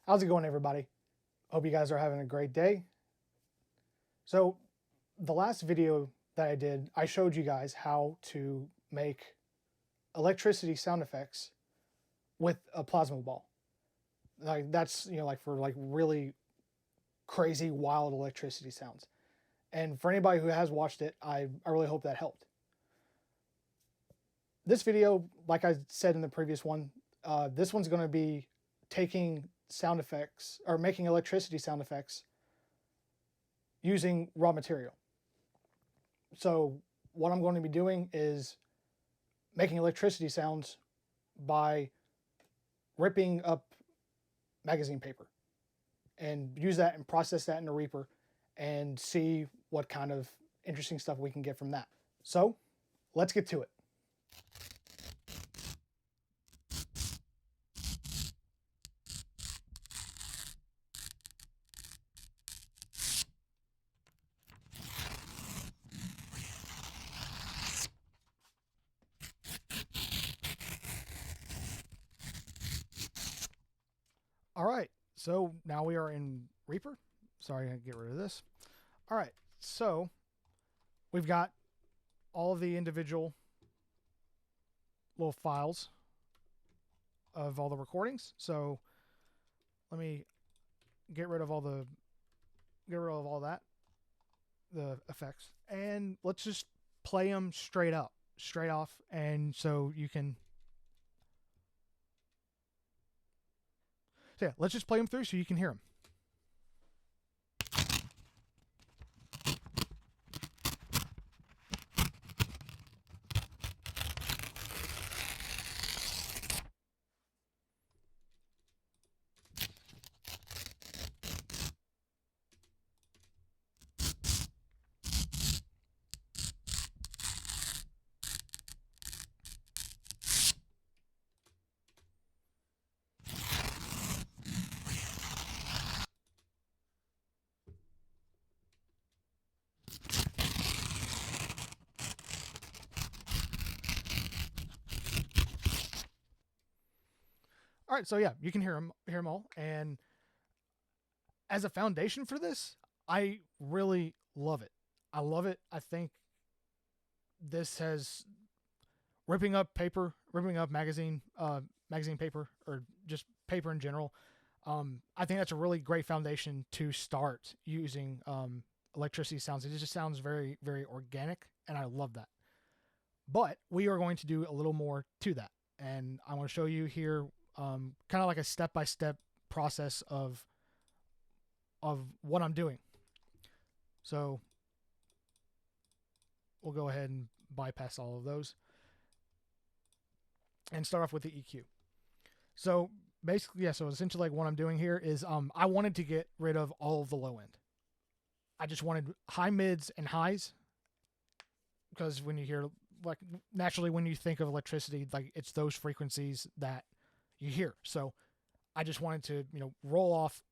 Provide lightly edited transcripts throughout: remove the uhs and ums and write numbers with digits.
How's it going, everybody? Hope you guys are having a great day. So the last video that I did, I showed you guys how to make electricity sound effects with a plasma ball. Like that's, like for like really crazy, wild electricity sounds. And for anybody who has watched it, I really hope that helped. This video, like I said in the previous one, this one's going to be taking sound effects or making electricity sound effects using raw material. So what I'm going to be doing is making electricity sounds by ripping up magazine paper and use that and process that in a Reaper and see what kind of interesting stuff we can get from that. So let's get to it. All right, so now we are in Reaper. Sorry, I get rid of this. All right, so we've got all of the individual little files of all the recordings. So let me get rid of all that, the effects, and let's just play them straight off, and so you can. So yeah, let's just play them through so you can hear them. All right, so yeah, you can hear them all. And as a foundation for this, I really love it. I love it. I think this has ripping up magazine paper, or just paper in general. I think that's a really great foundation to start using electricity sounds. It just sounds very, very organic, and I love that. But we are going to do a little more to that, and I want to show you here kind of like a step-by-step process of what I'm doing. So we'll go ahead and bypass all of those and start off with the EQ. So basically, yeah, so essentially like what I'm doing here is I wanted to get rid of all of the low end. I just wanted high mids and highs, because when you hear, like, naturally when you think of electricity, like, it's those frequencies that you hear. So I just wanted to, roll off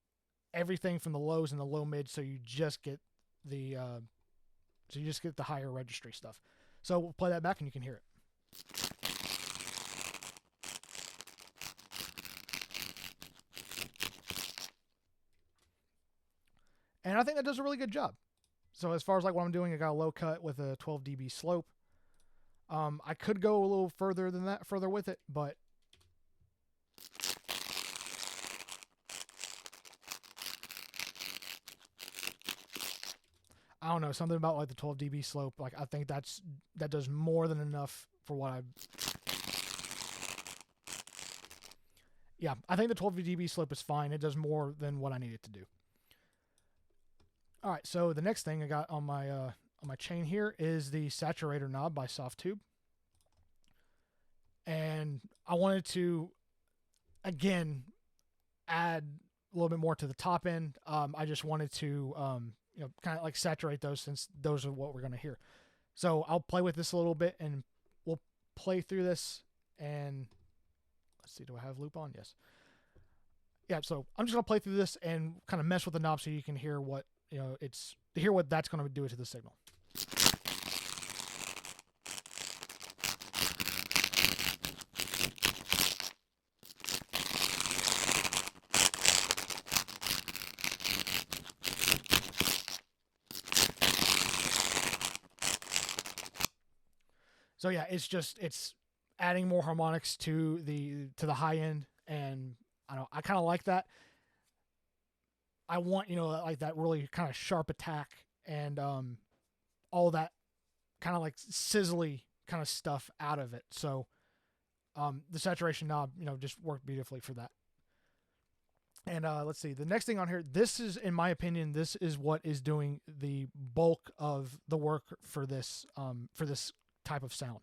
everything from the lows and the low mids, so you just get the higher registry stuff. So we'll play that back and you can hear it. And I think that does a really good job. So as far as like what I'm doing, I got a low cut with a 12 dB slope. I could go a little further with it, but I don't know, something about like the 12 dB slope. Like, I think that does more than enough for what I think the 12 dB slope is fine. It does more than what I need it to do. All right, so the next thing I got on my chain here is the Saturator Knob by Softtube. And I wanted to, again, add a little bit more to the top end. I just wanted to, kind of like saturate those, since those are what we're going to hear. So I'll play with this a little bit, and we'll play through this. And let's see, do I have loop on? Yes. Yeah, so I'm just going to play through this and kind of mess with the knob so you can hear what, hear what that's going to do to the signal. So yeah, it's adding more harmonics to the high end, and I kind of like that. I want, like that really kind of sharp attack, and all that kind of like sizzly kind of stuff out of it. So the saturation knob, just worked beautifully for that. And let's see, the next thing on here, this is, in my opinion, this is what is doing the bulk of the work for this type of sound.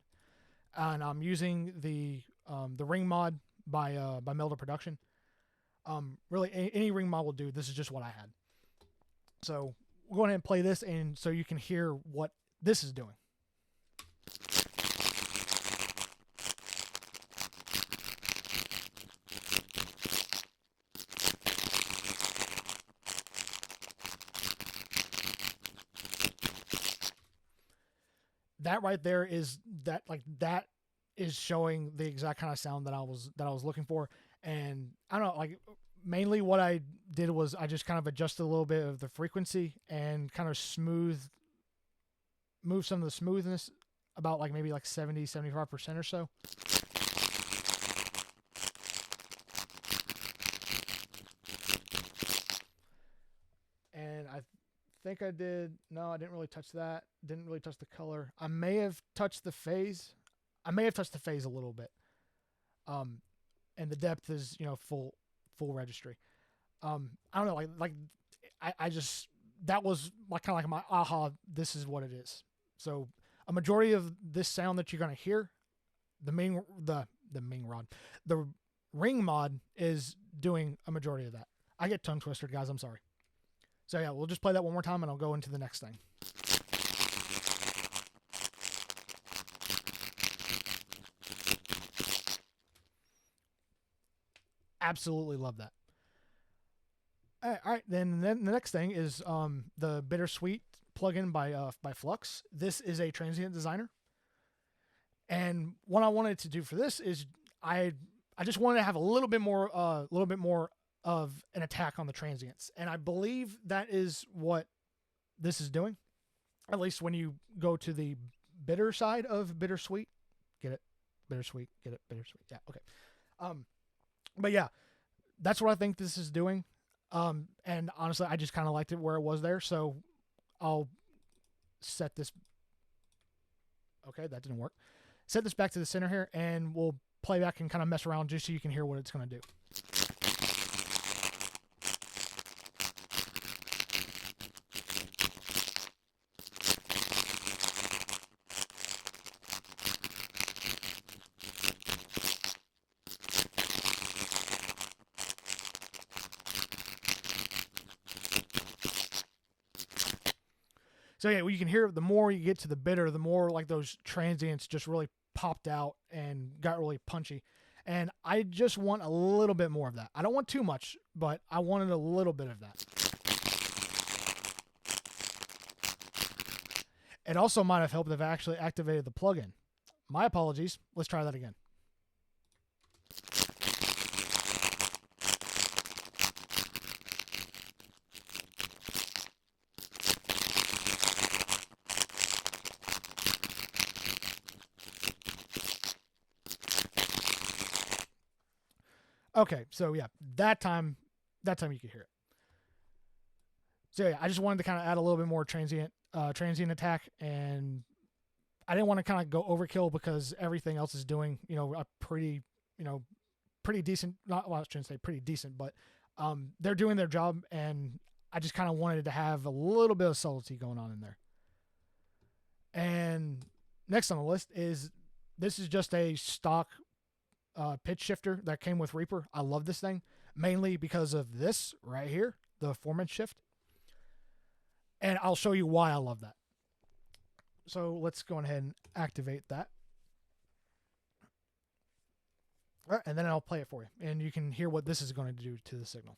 And I'm using the ring mod by Melder Production. Really, any ring mod will do. This is just what I had. So we'll go ahead and play this, and so you can hear what this is doing. That right there is that is showing the exact kind of sound that I was looking for. And I don't know, like mainly what I did was I just kind of adjusted a little bit of the frequency and kind of move some of the smoothness about like maybe like 70-75% or so. And I think I did. No, I didn't really touch that. Didn't really touch the color. I may have touched the phase. I may have touched the phase a little bit. And the depth is, full registry. I don't know, I just, that was like kind of like my aha. This is what it is. So a majority of this sound that you're gonna hear, the ring mod is doing a majority of that. I get tongue twisted, guys. I'm sorry. So yeah, we'll just play that one more time and I'll go into the next thing. Absolutely love that. All right, then the next thing is the Bittersweet plugin by Flux. This is a transient designer, and what I wanted to do for this is I just wanted to have a little bit more of an attack on the transients, and I believe that is what this is doing. At least when you go to the bitter side of Bittersweet, get it, Bittersweet, get it, Bittersweet. Yeah, okay. But yeah, that's what I think this is doing. And honestly, I just kind of liked it where it was there, so I'll set this. Okay, that didn't work. Set this back to the center here, and we'll play back and kind of mess around just so you can hear what it's going to do. So yeah, you can hear the more you get to the bitter, the more like those transients just really popped out and got really punchy. And I just want a little bit more of that. I don't want too much, but I wanted a little bit of that. It also might have helped if I actually activated the plugin. My apologies. Let's try that again. Okay, so yeah, that time you could hear it. So yeah, I just wanted to kind of add a little bit more transient attack, and I didn't want to kind of go overkill because everything else is doing, a pretty decent. Not, well, I shouldn't say pretty decent, but they're doing their job, and I just kind of wanted to have a little bit of subtlety going on in there. And next on the list is this is just a stock pitch shifter that came with Reaper. I love this thing mainly because of this right here, the 4-inch shift. And I'll show you why I love that. So let's go ahead and activate that. All right, and then I'll play it for you, and you can hear what this is going to do to the signal.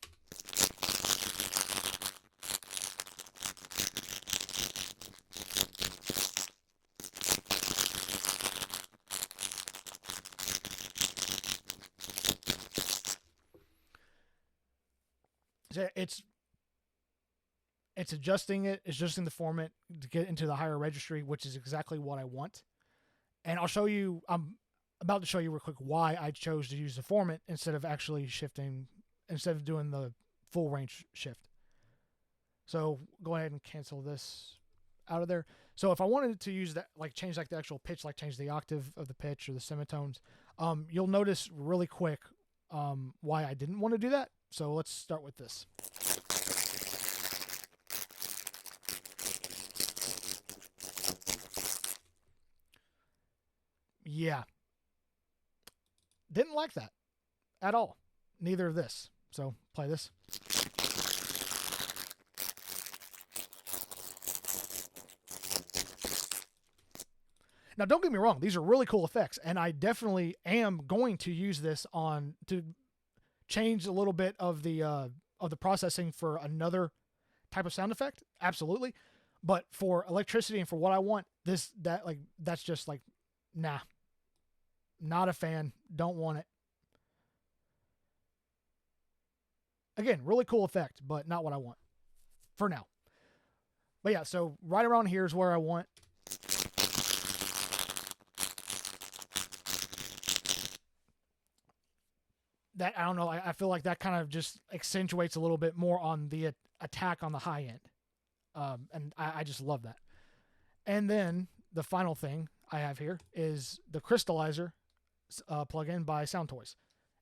So it's adjusting the format to get into the higher registry, which is exactly what I want. And I'll show you, I'm about to show you real quick why I chose to use the formant instead of actually shifting, instead of doing the full range shift. So go ahead and cancel this out of there. So if I wanted to use that, like change like the actual pitch, like change the octave of the pitch or the semitones, you'll notice really quick why I didn't want to do that. So let's start with this. Yeah. Didn't like that at all. Neither of this. So play this. Now, don't get me wrong; these are really cool effects, and I definitely am going to use this on to change a little bit of the processing for another type of sound effect. Absolutely, but for electricity and for what I want, that's just like, nah, not a fan. Don't want it. Again, really cool effect, but not what I want for now. But yeah, so right around here is where I want. That, I don't know, I feel like that kind of just accentuates a little bit more on the attack on the high end. And I just love that. And then the final thing I have here is the Crystallizer plugin by Sound Toys.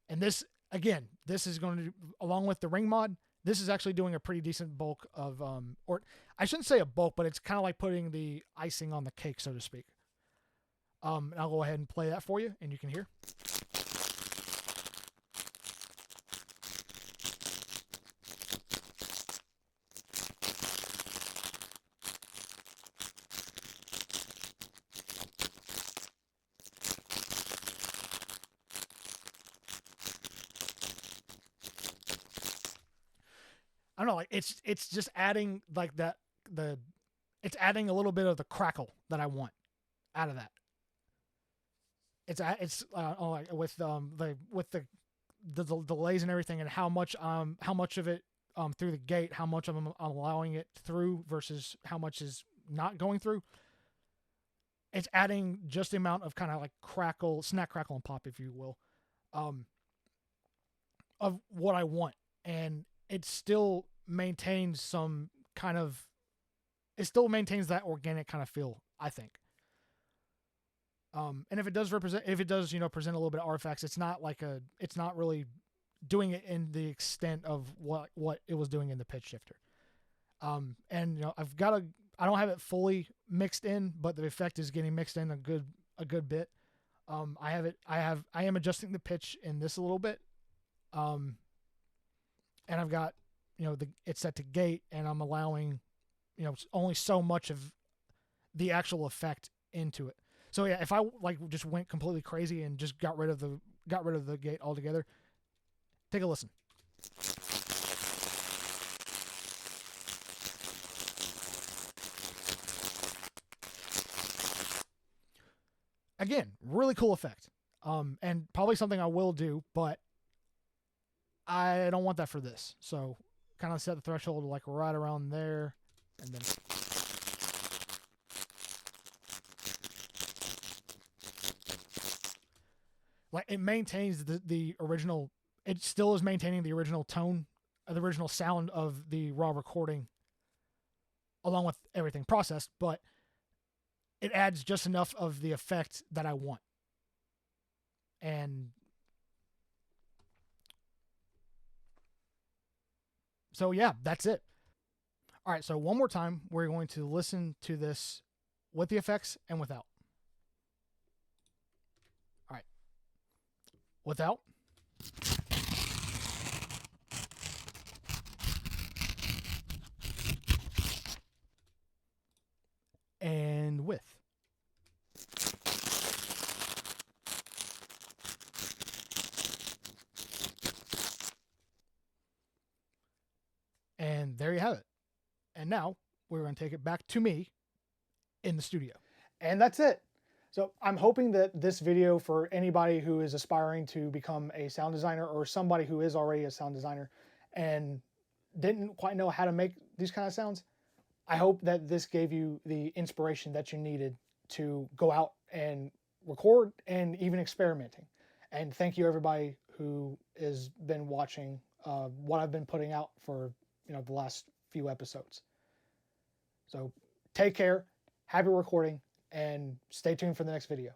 And this, again, this is going to, along with the ring mod, this is actually doing a pretty decent bulk of, or I shouldn't say a bulk, but it's kind of like putting the icing on the cake, so to speak. And I'll go ahead and play that for you, and you can hear. I don't know, like it's just adding like that it's adding a little bit of the crackle that I want out of that. It's like with the delays and everything, and how much of it through the gate, how much of I'm allowing it through versus how much is not going through. It's adding just the amount of kind of like crackle, snack, crackle, and pop, if you will, of what I want, and it still maintains some kind of, it still maintains that organic kind of feel, I think. And if it does present a little bit of artifacts, it's not really doing it in the extent of what it was doing in the pitch shifter. And I don't have it fully mixed in, but the effect is getting mixed in a good bit. I am adjusting the pitch in this a little bit. And I've got, it's set to gate, and I'm allowing, only so much of the actual effect into it. So yeah, if I just went completely crazy and just got rid of the gate altogether, take a listen. Again, really cool effect. And probably something I will do, but I don't want that for this. So kind of set the threshold like right around there, and then. Like, it maintains the original, it still is maintaining the original tone, the original sound of the raw recording, along with everything processed, but it adds just enough of the effect that I want. And so yeah, that's it. All right, so one more time, we're going to listen to this with the effects and without. All right. Without. And with. And there you have it. And now we're going to take it back to me in the studio. And that's it. So I'm hoping that this video, for anybody who is aspiring to become a sound designer, or somebody who is already a sound designer and didn't quite know how to make these kind of sounds, I hope that this gave you the inspiration that you needed to go out and record and even experimenting. And thank you everybody who has been watching what I've been putting out for the last few episodes. So take care, happy recording, and stay tuned for the next video.